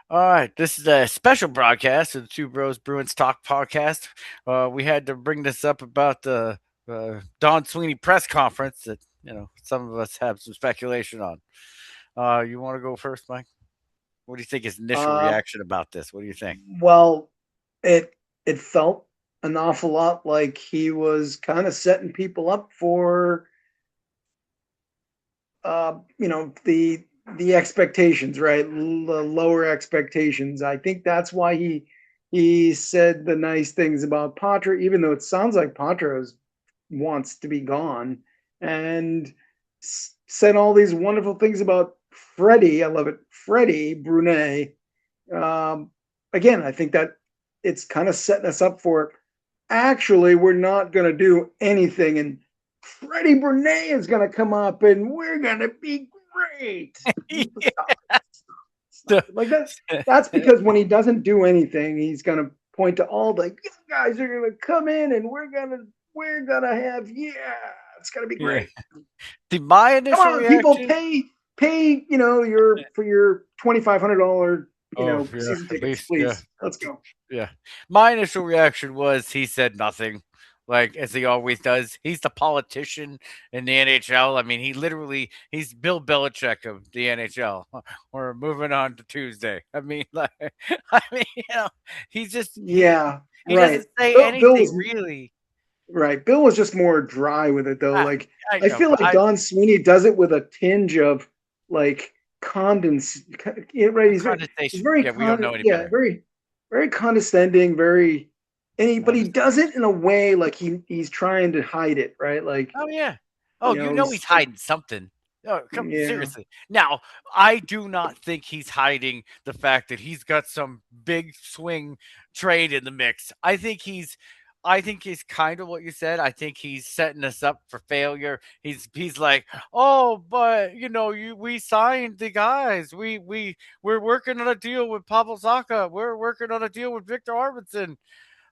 All right, this is a special broadcast of the Two Bros Bruins Talk podcast. We had to bring this up about the Don Sweeney press conference that some of us have some speculation on. You want to go first, Mike? What do you think his initial Uh, reaction about this? What do you think? well, it it felt an awful lot like he was kind of setting people up for the expectations, right? The lower expectations. I think that's why he said the nice things about Patra, even though it sounds like Patras wants to be gone, and said all these wonderful things about Freddie. I love it, Freddie Brunet. Um, Again, I think that it's kind of setting us up for actually we're not going to do anything, and Freddie Brunet is going to come up and we're going to be great. Stop it. Stop it. Like that's because when he doesn't do anything, he's going to point to all the guys are going to come in and we're going to have it's going to be Yeah. great. My Come initial on, people, reaction. pay your for your $2,500 Oh yeah, season at tickets, least yeah, please. Let's go. yeah. My initial reaction was he said nothing, like as he always does. He's the politician in the NHL. I mean, he's Bill Belichick of the NHL. We're moving on to Tuesday. I mean, like, he's just Yeah, he right. doesn't say Bill anything was really. right. Bill was just more dry with it though. I, Like I I know, feel but like Don Sweeney does it with a tinge of like right. He's condensation. very Yeah, we don't know any yeah, better. very condescending, very but he does Condescending. it in a way like he's trying to hide it, right? Like, Oh yeah. Oh, he's he's like, hiding something. Oh, come yeah. seriously. Now, I do not think he's hiding the fact that he's got some big swing trade in the mix. I think he's kind of what you said. I think he's setting us up for failure. He's like, "Oh, but we signed the guys. We're working on a deal with Pavel Zaka. We're working on a deal with Victor Arvidsson.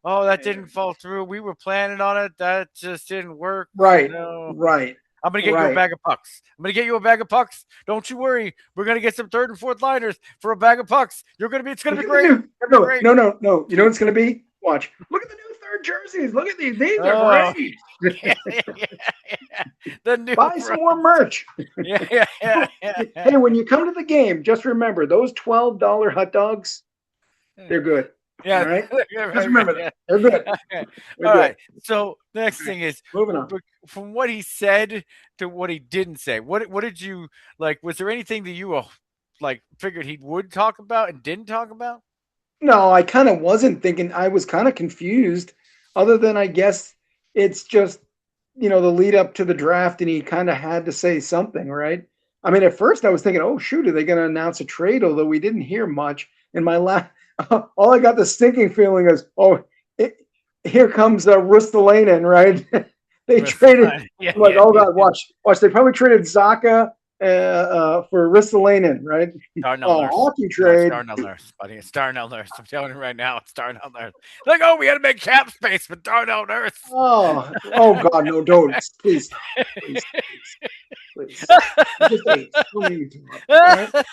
Oh, that didn't fall through. We were planning on it. That just didn't work. Right, No. right, I'm gonna get you a right. bag of pucks. I'm gonna get you a bag of pucks. Don't you worry. We're gonna get some third and fourth liners for a bag of pucks. It's gonna Look be at the great. new It's gonna be no, great. no, no, no. You know what it's going to be? Watch. Look at the new third jerseys. Look at these. These are Oh, great. yeah, yeah, yeah. The new Buy some more Bruins. merch. Yeah, yeah, yeah, yeah. Hey, when you come to the game, just remember those $12 hot dogs. They're good. All Yeah, right. yeah, Just right, right, remember that yeah. they're good. Okay. They're All good. right. So next All right. thing is Moving on. from what he said to what he didn't say. What did you like? Was there anything that you like figured he would talk about and didn't talk about? No, I kind of wasn't thinking. I was kind of confused. Other than I guess it's just the lead up to the draft, and he kind of had to say something, right? I mean, at first I was thinking, oh shoot, are they going to announce a trade? Although we didn't hear much. And all I got the stinking feeling is, oh, it, here comes Ristolainen, right? They traded. Yeah, I'm like, yeah, oh yeah. god, watch. They probably traded Zaka for Ristolainen, right? Darnell Oh, Nurse. hockey No, it's trade. Darnell Nurse, buddy. It's Darnell Nurse. I'm telling you right now, it's Darnell Nurse. Like, oh, we had to make cap space for Darnell Nurse. Oh God, no, don't. Please stop. Please, please, please. You just ate. Don't make me throw up. All right?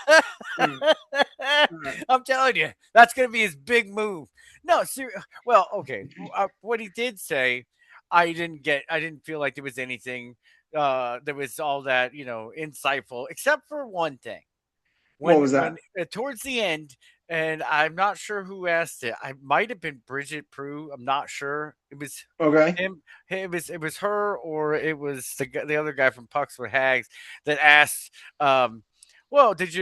All right. All right. I'm telling you, that's going to be his big move. No, well, okay. What he did say, I didn't feel like there was anything. There was all that insightful, except for one thing. What when was when that? towards the end, and I'm not sure who asked it. I might have been Bridget Prue. I'm not sure. It was Okay. him. It was her, or it was the other guy from Pucks with Hags that asked. Well, did is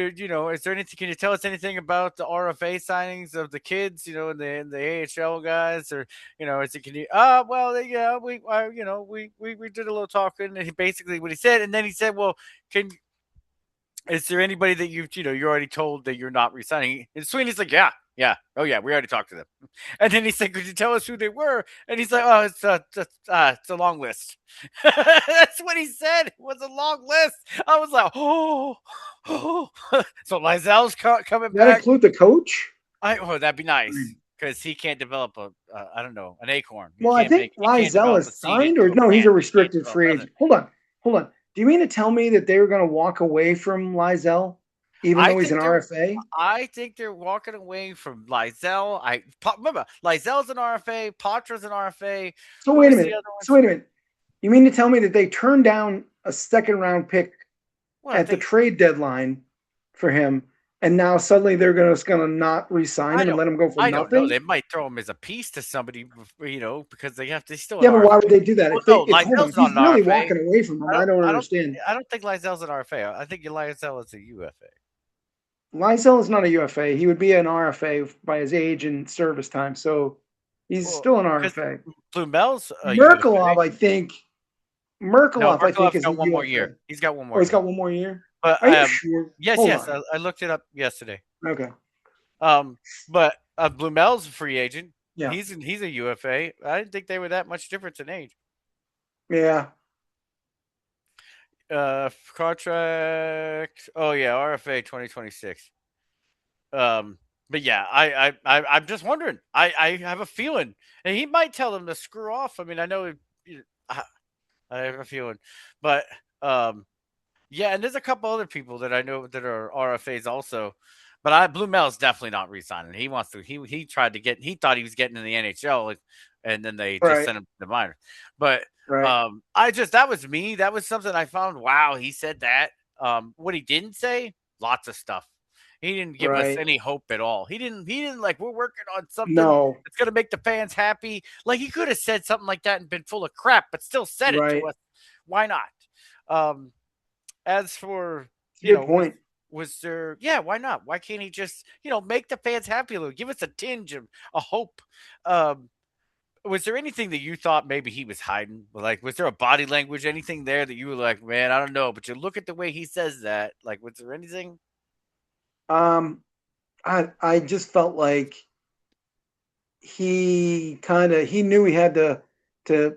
there anything? Can you tell us anything about the RFA signings of the kids? And the AHL guys, or is it? Can you? Well, yeah, we did a little talking, and he basically what he said, and then he said, well, can is there anybody that you're already told that you're not resigning? And Sweeney's like, yeah, yeah, oh yeah, we already talked to them. And then he said, could you tell us who they were? And he's like, oh, it's a long list. That's what he said. It was a long list. I was like, oh. So Lizelle's coming Does that back. include the coach? That'd be nice because he can't develop I don't know, an acorn. He Well, I can't think make. He can't Lizell develop a is seed signed, or into a no? He's plant. a He can't restricted grow a free present. agent. Hold on, hold on. Do you mean to tell me that they were going to walk away from Lizell? even I though he's think an they're RFA. I think they're walking away from Lizelle. Remember Lizelle's an RFA, Patra's an RFA. So Who wait a was the minute. other So ones? wait a minute. You mean to tell me that they turned down a second round pick Well, I at the think trade deadline for him, and now suddenly they're gonna not re-sign I him and don't let him go for I don't know. nothing? They might throw him as a piece to somebody, because they're still an Yeah, but why would RFA. they do that? Well, If they no, if hold on, Lizelle's if not he's an really RFA. walking away from them, I don't understand. I don't think Lizelle's an RFA. I think Lizelle is a UFA. Lysell is not a UFA. He would be an RFA by his age and service time, so he's Well, still an because RFA. Plumel's a UFA. Merkelov, I think. No, Merkelov, I think, Merkelov's is a got one more year. UFA. He's got one Oh, more he's year. got one more year. But Are you sure? yes, Hold yes, on. I looked it up yesterday. Okay. But Blumel's a free agent. Yeah. He's a UFA. I didn't think they were that much difference in age. Yeah. Contract. Oh yeah, RFA 2026. Um, but yeah, I'm just wondering. I have a feeling, and he might tell them to screw off. I mean, I know. I, I have a feeling, but yeah, and there's a couple other people that I know that are RFAs also. But Blue Mel's definitely not resigning. He wants to. He tried to get. He thought he was getting in the NHL, and then they just Right. sent him to the minors. But Right. I just that was me. That was something I found. Wow, he said that. What he didn't say, lots of stuff. He didn't give us Right. any hope at all. He didn't like we're working on something No. that's gonna make the fans happy. Like he could have said something like that and been full of crap, but still said it to Right. us. Why not? Um, as for It's a good point. was there, yeah, why not? Why can't he just make the fans happy a little, give us a tinge of a hope? um was there anything that you thought maybe he was hiding? Like, was there a body language, anything there that you were like, man, I don't know, but you look at the way he says that, like, was there anything? Um, I just felt like he knew he had to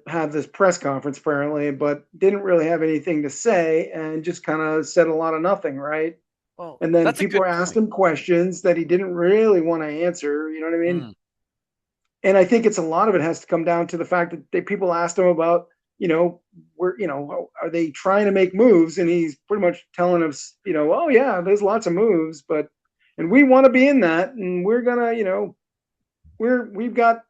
have this press conference apparently, but didn't really have anything to say and just kind of said a lot of nothing, right? Well, And then that's a people good asked point. him questions that he didn't really want to answer, you know what I mean? Mm, And I think it's a lot of it has to come down to the fact that people asked him about, where, are they trying to make moves? And he's pretty much telling us, oh yeah, there's lots of moves, and we want to be in that, and we're gonna, we've got,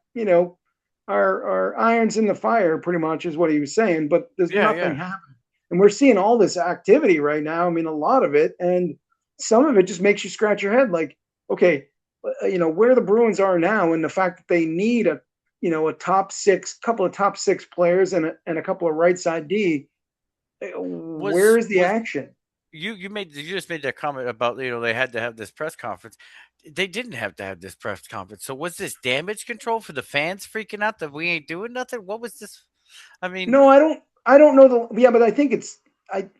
our irons in the fire, pretty much is what he was saying, but there's yeah, nothing yeah, happening. And we're seeing all this activity right now. I mean, a lot of it, and some of it just makes you scratch your head like, okay, where the Bruins are now, and the fact that they need a couple of top six players and a couple of right side D. Where is the was action? you just made that comment about they had to have this press conference. They didn't have to have this press conference. So was this damage control for the fans freaking out that we ain't doing nothing? What was this? I mean, No, I don't know yeah, but I think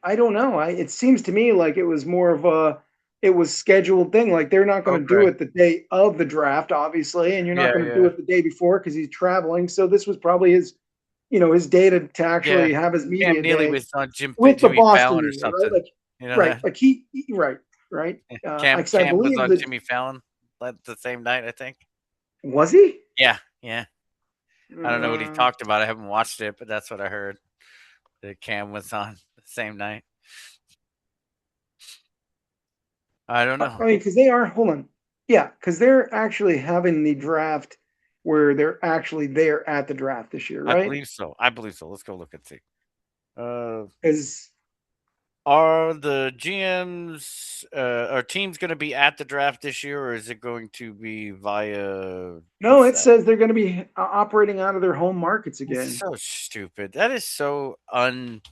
I don't know. It seems to me like it was more of it was scheduled thing. Like they're not going to do okay, it the day of the draft, obviously, and you're not yeah, going to do yeah, it the day before because he's traveling. So this was probably his day to yeah. actually have his Cam media Neely day was on with the Jimmy Boston Fallon or media, right? something. Like, You know right, that like right, right. Like I Cam was believe on that Jimmy Fallon the same night. I think. was he? Yeah, yeah. I don't know what he Uh, talked about. I haven't watched it, but that's what I heard. That Cam was on the same night. I don't I know. mean, because they are, hold on. Yeah, because they're actually having the draft where they're actually there at the draft this year, I right? believe so. I believe so. Let's go look and see. Uh, Because are the GMs, are teams going to be at the draft this year, or is it going to be via no, what's it that? says they're going to be operating out of their home markets It's again. so stupid. That is so un.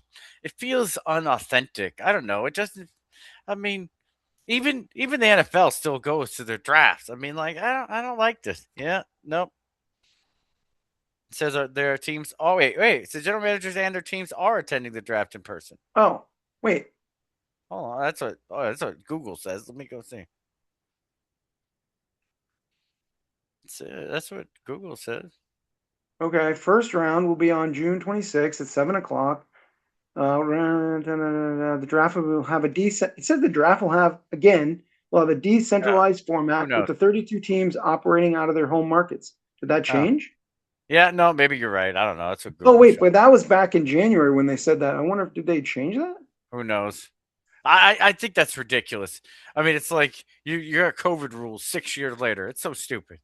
It feels unauthentic. I don't know. It doesn't. I mean, even the NFL still goes to their drafts. I mean, like I don't like this. Yeah, nope. It says their teams. Oh wait. It says general managers and their teams are attending the draft in person. Oh, wait. Oh, that's what Google says. Let me go see. That's what Google says. Okay. First round will be on June 26th at 7 o'clock. The draft will have a decent. It said the draft will have again. Will have a Yeah. decentralized Who format with knows? the 32 teams operating out of their home markets. Did that Oh, change? yeah. No, maybe you're right. I don't know. That's what Oh Google wait, showed. but that was back in January when they said that. I wonder if did they change that? Who knows? I think that's ridiculous. I mean, it's like you got COVID rules 6 years later. It's so stupid.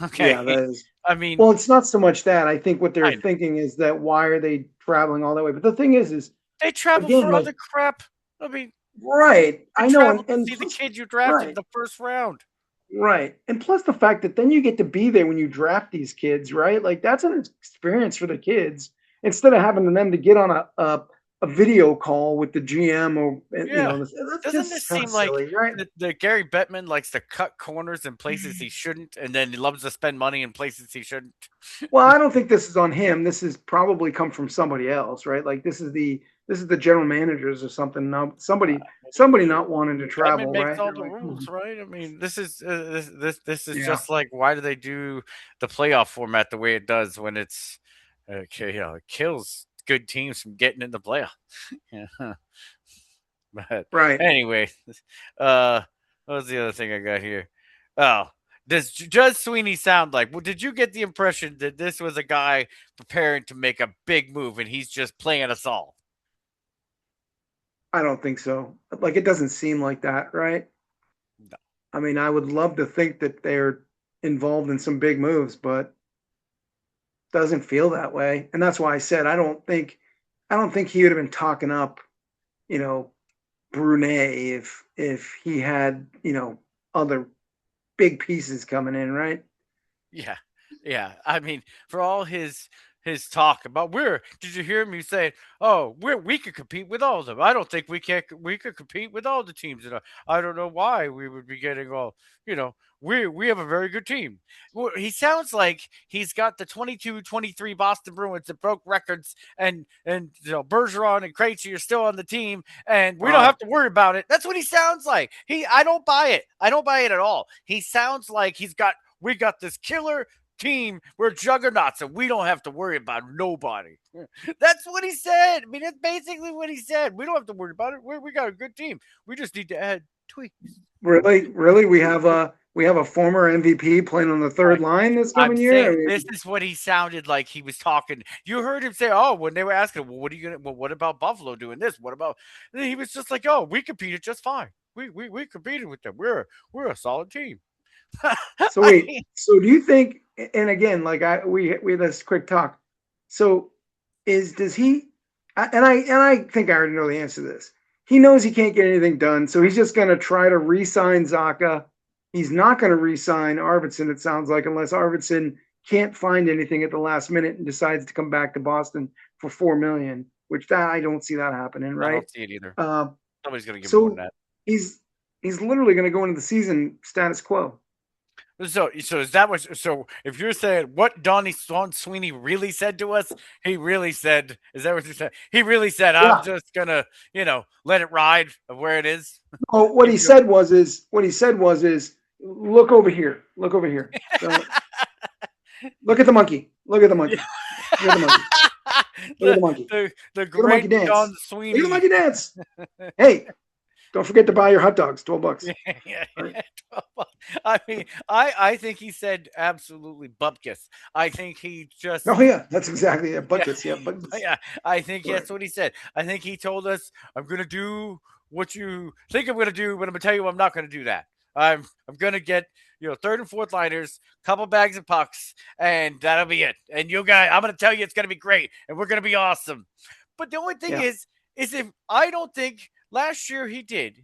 Okay, Yeah, that is. I mean, Well, it's not so much that. I think what they're I know thinking is that why are they traveling all that way? But the thing is they travel again, for like other crap. I mean, right. they I know, travel to and see the plus, kid you drafted in right. the first round. Right. And plus the fact that then you get to be there when you draft these kids, right? Like that's an experience for the kids instead of having them to get on a video call with the GM or Yeah. that's Doesn't this just kind of seem like silly, right? the Gary Bettman likes to cut corners in places he shouldn't, and then he loves to spend money in places he shouldn't? Well, I don't think this is on him. This has probably come from somebody else, right? Like this is the general managers or something. Now somebody not wanting to Bettman travel, makes right? all They're the like, rules, right? I mean, this is yeah, just like why do they do the playoff format the way it does when it's okay? You know, it kills good teams from getting in the playoff. Yeah. But right. anyway, uh, what was the other thing I got here? Oh, does Sweeney sound like? Well, did you get the impression that this was a guy preparing to make a big move and he's just playing us all? I don't think so. Like it doesn't seem like that, right? No. I mean, I would love to think that they're involved in some big moves, but doesn't feel that way. And that's why I said I don't think he would have been talking up, you know, Brunei if he had, other big pieces coming in, right? Yeah, yeah. I mean, for all his talk about did you hear me say, oh, we could compete with all of them. I don't think we could compete with all the teams. And I don't know why we would be getting all, we have a very good team. Well, he sounds like he's got the 22-23 Boston Bruins that broke records, and Bergeron and Krejci are still on the team, and we don't Uh, have to worry about it. That's what he sounds like. I don't buy it. I don't buy it at all. He sounds like we got this killer team. We're juggernauts, and we don't have to worry about nobody. That's what he said. I mean, that's basically what he said. We don't have to worry about it. We got a good team. We just need to add tweaks. really, really, we have a former MVP playing on the third I, line this I'm coming year. I saying this mean, is what he sounded like he was talking. You heard him say, "Oh," when they were asking, "Well, what are you gonna? Well, what about Buffalo doing this? What about?" And he was just like, "Oh, we competed just fine. We competed with them. We're a solid team." so I wait, mean, so do you think? And again, like we had this quick talk. So does he? And I think I already know the answer to this. He knows he can't get anything done, so he's just going to try to re-sign Zaka. He's not going to re-sign Arvidsson. It sounds like unless Arvidsson can't find anything at the last minute and decides to come back to Boston for $4 million, which that I don't see that happening, I right? don't see it either. Uh, Somebody's gonna give more than so that. he's he's literally going to go into the season status quo. So is that what? So if you're saying what Don Sweeney really said to us, he really said, is that what you said? He really said, I'm Yeah. just gonna, let it ride of where it is. Oh, what he Keep go- said was is what he said was is look over here, look over here. Look at the monkey. Look at the monkey. Look at the monkey. Look at the, the monkey. the Look at the monkey great Don dance. Look at the Sweeney. monkey dance. Hey, don't forget to buy your hot dogs. $12. Yeah, yeah, All right. yeah. I mean, I think he said absolutely bupkis. I think he Oh just yeah, that's exactly it. Yeah, Buckets. Yeah, buckets. yeah. I think Right. that's what he said. I think he told us, "I'm going to do what you think I'm going to do, but I'm going to tell you I'm not going to do that. I'm going to get third and fourth liners, couple bags of pucks, and that'll be it. And you guys, I'm going to tell you it's going to be great, and we're going to be awesome. But the only thing Yeah. is if I don't think last year he did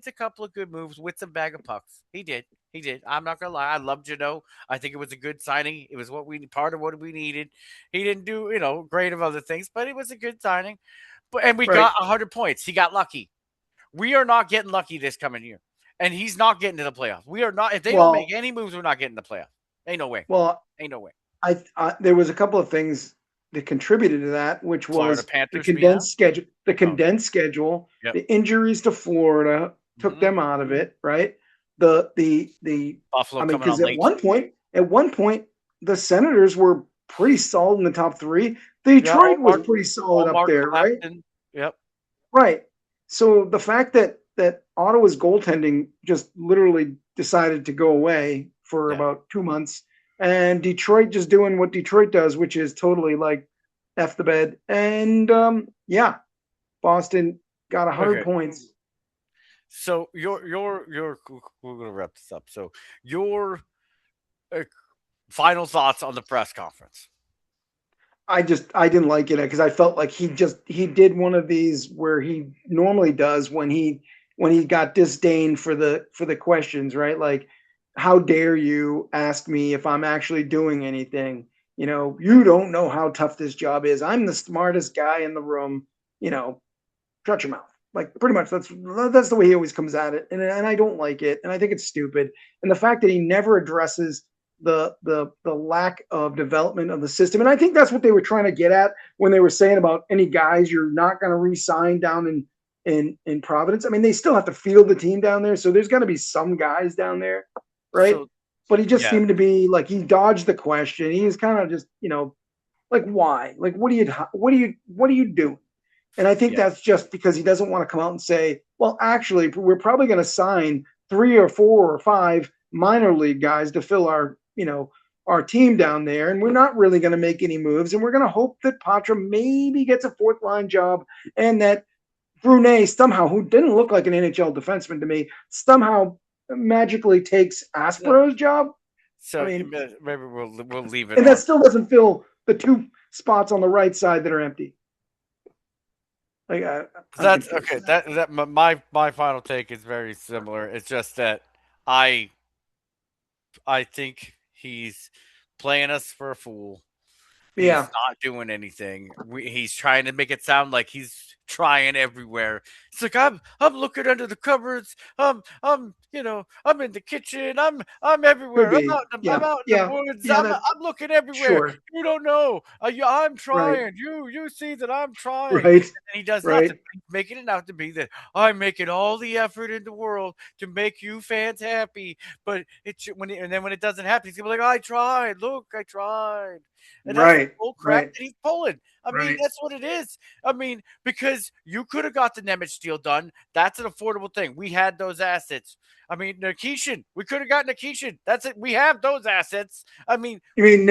a couple of good moves with some bag of pucks. He did. He did. I'm not gonna lie. I love Jano. I think it was a good signing. It was part of what we needed. He didn't do, great of other things, but it was a good signing. And we Right. got 100 points. He got lucky. We are not getting lucky this coming year. And he's not getting to the playoffs. We are not. If they don't make Well, any moves, we're not getting the playoffs. Ain't no way. well, Ain't no way. there was a couple of things that contributed to that, which Florida was the Panthers being out. condensed schedule. The Oh, condensed schedule, yep. the injuries to Florida took Mm-hmm. them out of it, right? The Buffalo I mean, coming because on late. at one point, the Senators were pretty solid in the top three. Yeah, Detroit was pretty solid up Allmark there, right? Clapton. Yep. Right. So the fact that Ottawa's goaltending just literally decided to go away for Yeah. about 2 months, and Detroit just doing what Detroit does, which is totally like f the bed. And yeah, Boston got 100 Okay. points. So your we're gonna wrap this up. So your uh, final thoughts on the press conference. I didn't like it because I felt like he did one of these where he normally does when he got disdain for the questions, right? Like, how dare you ask me if I'm actually doing anything? You know, you don't know how tough this job is. I'm the smartest guy in the room. You know, shut your mouth. Like pretty much that's the way he always comes at it, and I don't like it, and I think it's stupid. And the fact that he never addresses the lack of development of the system, and I think that's what they were trying to get at when they were saying about any guys you're not going to re-sign down in Providence. I mean, they still have to field the team down there, so there's going to be some guys down there, right? So But he just yeah, seemed to be like he dodged the question. He was kind of just like why? Like what are you doing? And I think yeah. that's just because he doesn't want to come out and say, well, actually, we're probably going to sign 3 or 4 or 5 minor league guys to fill our team down there. And we're not really going to make any moves. And we're going to hope that Patra maybe gets a fourth line job and that Brunei somehow, who didn't look like an NHL defenseman to me, somehow magically takes So, Aspero's job. I so mean, maybe we'll leave it and that on. still doesn't fill the 2 spots on the right side that are empty. Like, I'm That's confused. okay. That my final take is very similar. It's just that I I think he's playing us for a fool. He's Yeah, not doing anything. He's trying to make it sound like he's trying everywhere. It's like I'm looking under the cupboards. I'm in the kitchen. I'm could everywhere. be. I'm Yeah, out in the yeah, woods. yeah. That I'm looking everywhere. sure. You don't know. I'm Right, trying. You see that I'm trying. right, And he does right, nothing. He's making it out to be that I'm making all the effort in the world to make you fans happy. But and then when it doesn't happen, he's gonna be like, I tried. Look, I tried. And that's the right, bull crap right, that he's pulling. I mean, right. that's what it is. I mean, because you could have got the Nemeth deal done. That's an affordable thing. We had those assets. I mean, Nikishin, we could have got Nikishin. That's it. We have those assets. I mean, You mean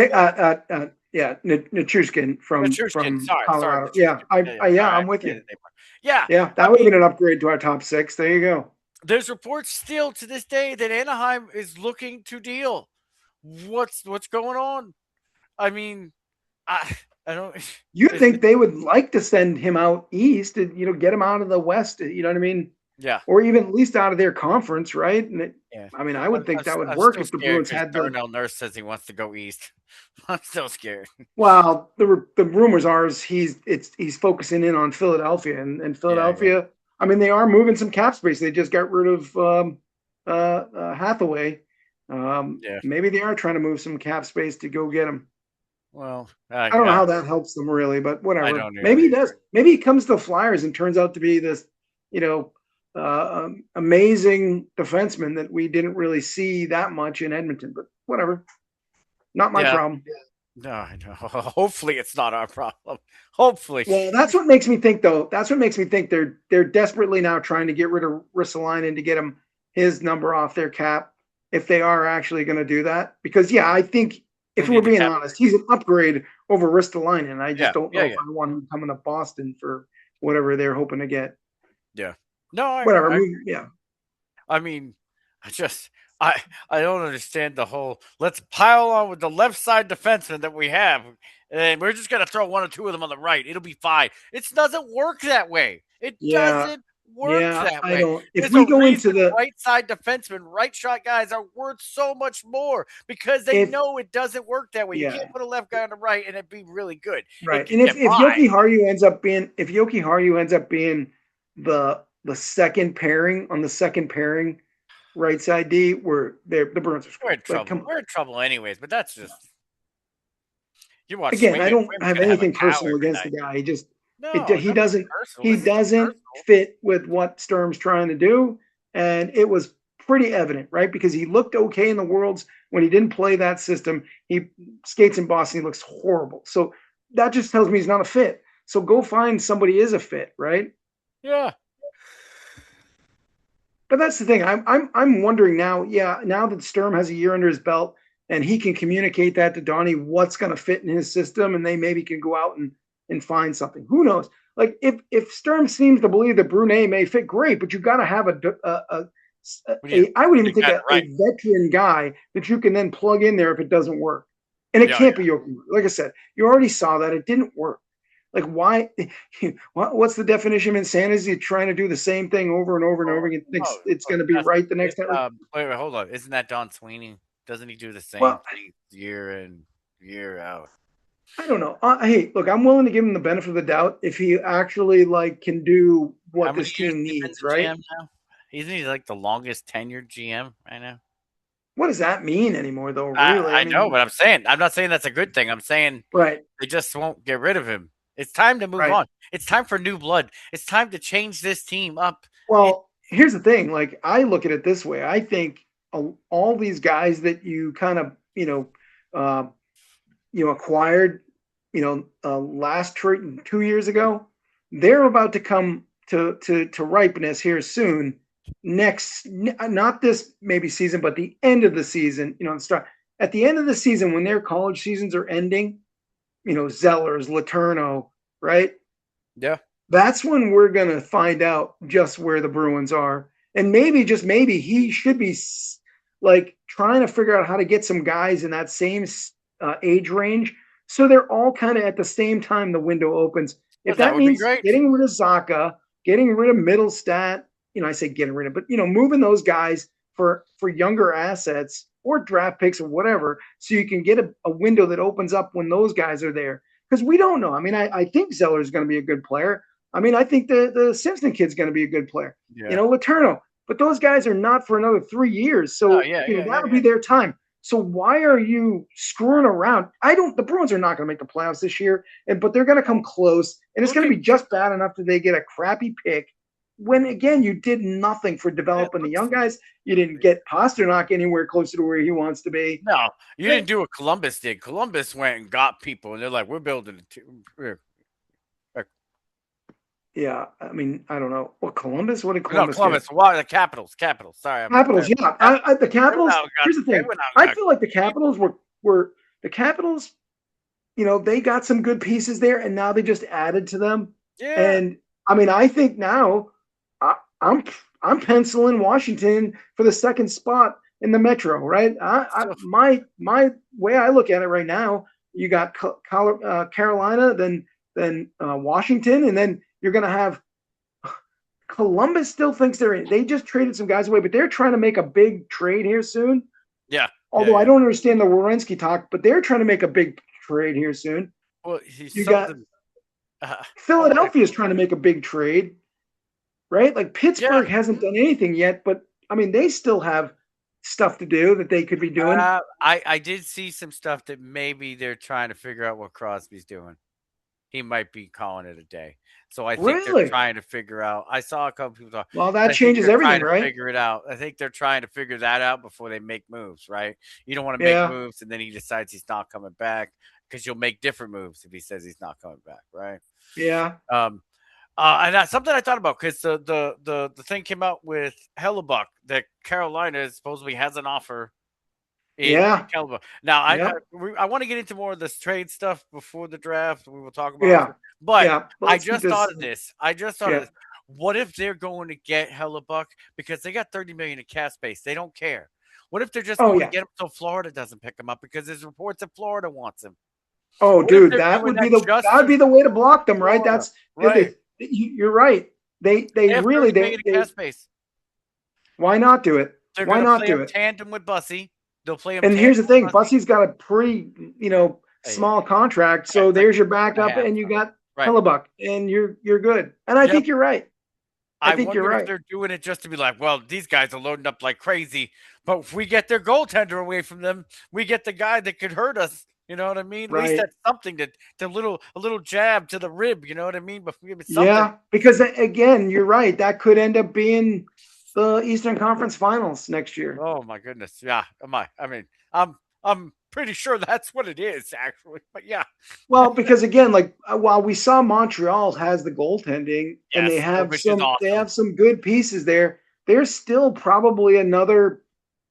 yeah, Nichushkin Nichushkin. from Sorry, Colorado. Yeah, Nichushkin. Yeah, I yeah. yeah, Sorry, I I'm with say you. his name wrong. Yeah, Yeah, I that would have mean, been an upgrade to our top six. There you go. there's reports still to this day that Anaheim is looking to deal. What's going on? I mean, I don't. You'd It's, think they would like to send him out east and get him out of the west. You know what I mean? yeah. Or even at least out of their conference, right? Yeah. I mean, I would think that would I'm work still if the scared Bruins because had the. Darnell Nurse says he wants to go east. I'm still scared. Well, the rumors are is he's focusing in on Philadelphia and Yeah, yeah, Philadelphia. I mean, they are moving some cap space. They just got rid of Hathaway. yeah. Maybe they are trying to move some cap space to go get him. Well, I don't know how that helps them really, but I whatever. don't Maybe really he does. agree. Maybe he comes to the Flyers and turns out to be this, you know, amazing defenseman that we didn't really see that much in Edmonton. But whatever, not my Yeah. problem. No, I know. Hopefully, it's not our problem. Hopefully. Well, that's what makes me think, though. That's what makes me think they're desperately now trying to get rid of Ristolainen to get him his number off their cap. If they are actually going to do that, because yeah, I think We if we're need the being cap. honest, he's an upgrade over Ristolainen. I just Yeah, don't yeah, know if yeah, I want him coming to Boston for whatever they're hoping to get. yeah. No, Whatever. Yeah, I mean, I just, I don't understand the whole. Let's pile on with the left side defenseman that we have, and we're just gonna throw one or two of them on the right. It'll be fine. It doesn't work that way. It yeah, doesn't work yeah. that I way. don't. If There's a we go reason into the right side defensemen, right shot guys are worth so much more because they if know it doesn't work that way. You yeah, can't put a left guy on the right and it be really good. It right. can And get if by. Yoki Haru ends up being if Yoki Haru ends up being the second pairing on the second pairing right side D, where the Bruins are We're screwed. in Like, trouble. come on. We're in trouble anyways. But that's just you watch Again, I Sweeney. don't Sweeney's have gonna have a anything cow personal every against the night. guy. He just No, nothing personal. he This isn't doesn't personal. fit with what Sturm's trying to do, and it was pretty evident, right? Because he looked okay in the Worlds when he didn't play that system. He skates in Boston, he looks horrible. So that just tells me he's not a fit. So go find somebody is a fit, right? Yeah. But that's the thing. I'm wondering now. Yeah, now that Sturm has a year under his belt and he can communicate that to Donnie, what's going to fit in his system, and they maybe can go out and find something. Who knows? like if Sturm seems to believe that Brunei may fit, great, but you got to have What do you? I would even You think got it a right. veteran guy that you can then plug in there if it doesn't work. And it Yeah, can't be yeah. Yoki. Like I said, you already saw that it didn't work. Like why? What's the definition of insanity? You're trying to do the same thing over and over and over Oh, again. Thinks oh, it's going to be that's right the next it's, time. wait, hold on. Isn't that Don Sweeney? Doesn't he do the same Well, thing year in, year out? I don't know. Hey, look, I'm willing to give him the benefit of the doubt if he actually like can do How what many this years team has he been needs, the right? GM now? Isn't he like the longest tenured GM right now? What does that mean anymore, though? Really? I I know, mean, but I'm not saying that's a good thing. I'm saying right, they just won't get rid of him. It's time to move right. on. It's time for new blood. It's time to change this team up. It Well, here's the thing. Like, I look at it this way. I think all these guys that you kind of, uh, acquired, last 2 years ago, they're about to come to ripeness here soon. Next, not this maybe season, but the end of the season. Start at the end of the season when their college seasons are ending. Zellers, Laterno, right? yeah. That's when we're going to find out just where the Bruins are. And maybe, just maybe, he should be like trying to figure out how to get some guys in that same age range. So they're all kind of at the same time the window opens. If Well, that that would be means great. getting rid of Zaka, getting rid of Middlestat, I say getting rid of, but moving those guys for younger assets or draft picks or whatever, so you can get a window that opens up when those guys are there. Because we don't know. I mean, I think Zeller is going to be a good player. I mean, I think the Simpson kid's going to be a good player. Yeah. Laterno, but those guys are not for another 3 years. No, So, yeah, yeah, yeah, that'll yeah. be their time. So why are you screwing around? The Bruins are not going to make the playoffs this year, but they're going to come close, and it's Look going to at be just bad enough that they get a crappy pick. When again, you did nothing for yeah, developing the look. young guys. You didn't get Pasternak anywhere closer to where he wants to be. No, you Right. didn't do what Columbus did. Columbus went and got people, and they're like, "We're building a team." Yeah, I mean, I don't know. What Columbus? What did No, Columbus do? Columbus. Why the Capitals? Capitals. Sorry, I'm Capitals, yeah. The they went Capitals. out and got. Here's the They thing. went out and I got. feel like the People. Capitals were the Capitals. They got some good pieces there, and now they just added to them. Yeah. And I mean, I think now I, I'm I'm penciling Washington for the second spot in the Metro. Right? So My way I look at it right now, you got Carolina, then Washington, and then you're going to have Columbus. Still thinks they're in. They just traded some guys away, but they're trying to make a big trade here soon. yeah, yeah, Although I yeah. don't understand the Werenski talk, but they're trying to make a big trade here soon. Well, he's You got something. I want to. Philadelphia is trying to make a big trade, right? Like Yeah. Pittsburgh hasn't done anything yet, but I mean they still have stuff to do that they could be doing. I did see some stuff that maybe they're trying to figure out what Crosby's doing. He might be calling it a day. So I think they're Really? trying to figure out. I saw a couple people talk. Well, that I think changes they're trying everything, to right? figure it out. I think they're trying to figure that out before they make moves, right? You don't want to make Yeah, moves and then he decides he's not coming back because you'll make different moves if he says he's not coming back, right? yeah, Um, and that's something I thought about because the thing came out with Hellebuck that Carolina supposedly has an offer in yeah, Hellebuck. Now yep, I want to get into more of this trade stuff before the draft. We will talk about yeah, it, but yeah. But I let's keep just thought this. of this. I just thought of Yeah. this. What if they're going to get Hellebuck because they got 30 million in cap space? They don't care. What if they're just Oh going to yeah. get him so Florida doesn't pick him up because there's reports that Florida wants him? Oh, What if dude, they're doing that that just would for be the way to block them, right? Florida? That's Right. you're right. They They have really 30 million in cap space. why not do it? They're Why going to not play do him it? tandem with Bussy. They'll play him And tandem here's the with thing, Bussy. Bussy's got a pretty, Yeah, small contract, so it's like there's your a backup, half. and you got Right. Hellebuck, and you're good. And I Yep. think you're right. I I think you're wonder if right. they're doing it just to be like, well, these guys are loading up like crazy, but if we get their goaltender away from them, we get the guy that could hurt us. You know what I mean? At least Right. that's something to a little jab to the rib. You know what I mean? But it's something. Yeah, because again, you're right. That could end up being the Eastern Conference Finals next year. Oh my goodness. Yeah. Am I? I mean, I'm pretty sure that's what it is actually. But yeah. Well, because again, like while we saw Montreal has the goaltending and Yes. Which is they awesome. have some good pieces there, there's still probably another,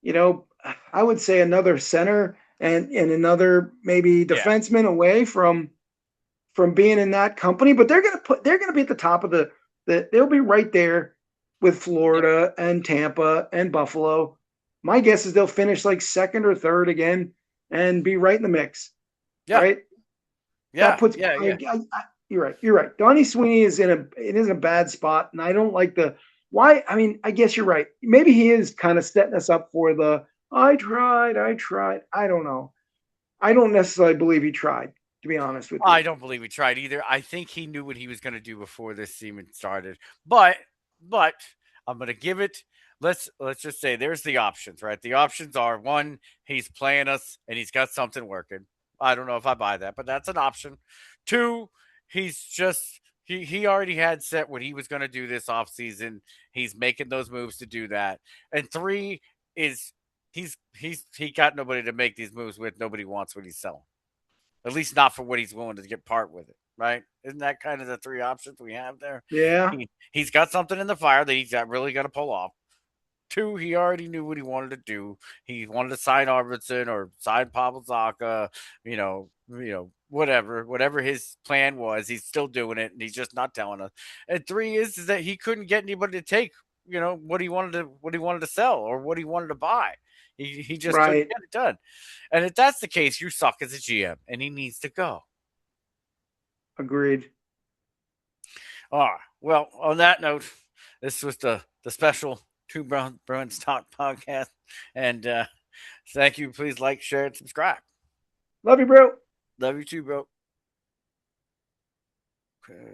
you know, I would say another center and another maybe Yeah. defenseman away from being in that company, but they're gonna be at the top of they'll be right there with Yeah, Florida and Tampa and Buffalo. My guess is they'll finish like second or third again and be right in the mix, yeah, right? That yeah, puts yeah, yeah. you're right. You're right. Donnie Sweeney is in a bad spot, and I don't like the why. I mean, I guess you're right. Maybe he is kind of setting us up for the I tried. I don't know. I don't necessarily believe he tried, to be honest with I you. don't believe he tried either. I think he knew what he was going to do before this season started. But I'm going to give it. Let's just say there's the options, right? The options are one, he's playing us and he's got something working. I don't know if I buy that, but that's an option. Two, he's just he already had set what he was going to do this offseason. He's making those moves to do that. And three is he got nobody to make these moves with. Nobody wants what he's selling. At least not for what he's willing to get part with it, right? Isn't that kind of the three options we have there? Yeah, He's got something in the fire that he's really got to pull off. Two, he already knew what he wanted to do. He wanted to sign Arvidsson or sign Pavel Zacha, whatever his plan was. He's still doing it, and he's just not telling us. And three is that he couldn't get anybody to take, what he wanted to sell or what he wanted to buy. He just couldn't right. get it done. And if that's the case, you suck as a GM, and he needs to go. Agreed. Well, on that note, this was the special Two Bruins Talk podcast, and thank you. Please like, share, and subscribe. Love you, bro. Love you too, bro. Okay.